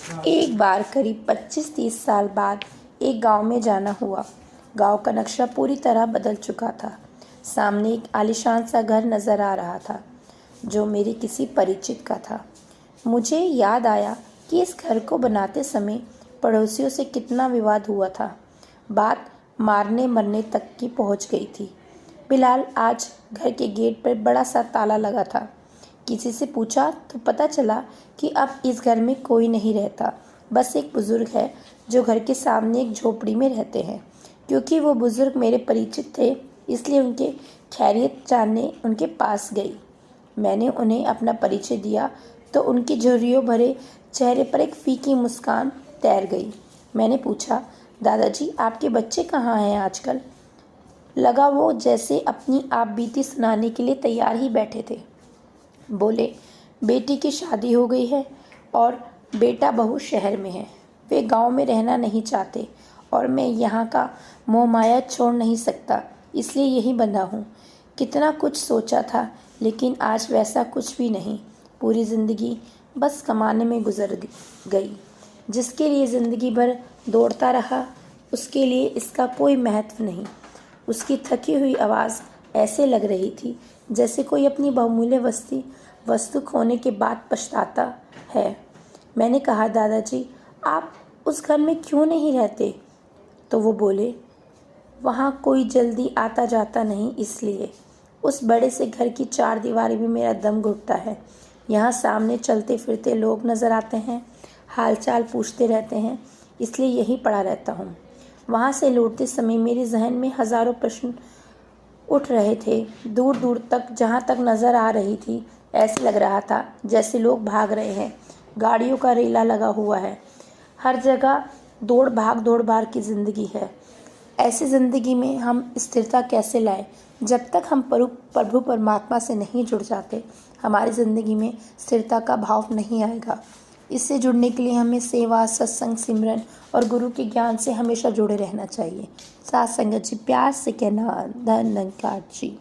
एक बार करीब 25-30 साल बाद एक गांव में जाना हुआ। गांव का नक्शा पूरी तरह बदल चुका था। सामने एक आलीशान सा घर नजर आ रहा था जो मेरे किसी परिचित का था। मुझे याद आया कि इस घर को बनाते समय पड़ोसियों से कितना विवाद हुआ था। बात मारने मरने तक की पहुंच गई थी। बिलाल, आज घर के गेट पर बड़ा सा ताला लगा था। किसी से पूछा तो पता चला कि अब इस घर में कोई नहीं रहता, बस एक बुजुर्ग है जो घर के सामने एक झोपड़ी में रहते हैं। क्योंकि वो बुजुर्ग मेरे परिचित थे, इसलिए उनके खैरियत जानने उनके पास गई। मैंने उन्हें अपना परिचय दिया तो उनके झुर्रियों भरे चेहरे पर एक फीकी मुस्कान तैर गई। मैंने पूछा, दादाजी, आपके बच्चे कहाँ हैं आजकल? लगा वो जैसे अपनी आप बीती सुनाने के लिए तैयार ही बैठे थे। बोले, बेटी की शादी हो गई है और बेटा बहू शहर में है। वे गांव में रहना नहीं चाहते और मैं यहाँ का मोह माया छोड़ नहीं सकता, इसलिए यहीं बंधा हूँ। कितना कुछ सोचा था, लेकिन आज वैसा कुछ भी नहीं। पूरी ज़िंदगी बस कमाने में गुजर गई। जिसके लिए ज़िंदगी भर दौड़ता रहा, उसके लिए इसका कोई महत्व नहीं। उसकी थकी हुई आवाज़ ऐसे लग रही थी जैसे कोई अपनी बहुमूल्य वस्तु खोने के बाद पछताता है। मैंने कहा, दादाजी, आप उस घर में क्यों नहीं रहते? तो वो बोले, वहाँ कोई जल्दी आता जाता नहीं, इसलिए। उस बड़े से घर की चार दीवारी में मेरा दम घुटता है। यहाँ सामने चलते फिरते लोग नज़र आते हैं, हालचाल पूछते रहते हैं, इसलिए यहीं पड़ा रहता हूँ। वहाँ से लौटते समय मेरे जहन में हज़ारों प्रश्न उठ रहे थे। दूर दूर तक, जहाँ तक नज़र आ रही थी, ऐसे लग रहा था जैसे लोग भाग रहे हैं। गाड़ियों का रेला लगा हुआ है। हर जगह दौड़ भाग की ज़िंदगी है। ऐसी ज़िंदगी में हम स्थिरता कैसे लाएं? जब तक हम प्रभु परमात्मा से नहीं जुड़ जाते, हमारी ज़िंदगी में स्थिरता का भाव नहीं आएगा। इससे जुड़ने के लिए हमें सेवा, सत्संग, सिमरन और गुरु के ज्ञान से हमेशा जुड़े रहना चाहिए। साथ संगत जी, प्यार से कहना, धन्यवाद जी।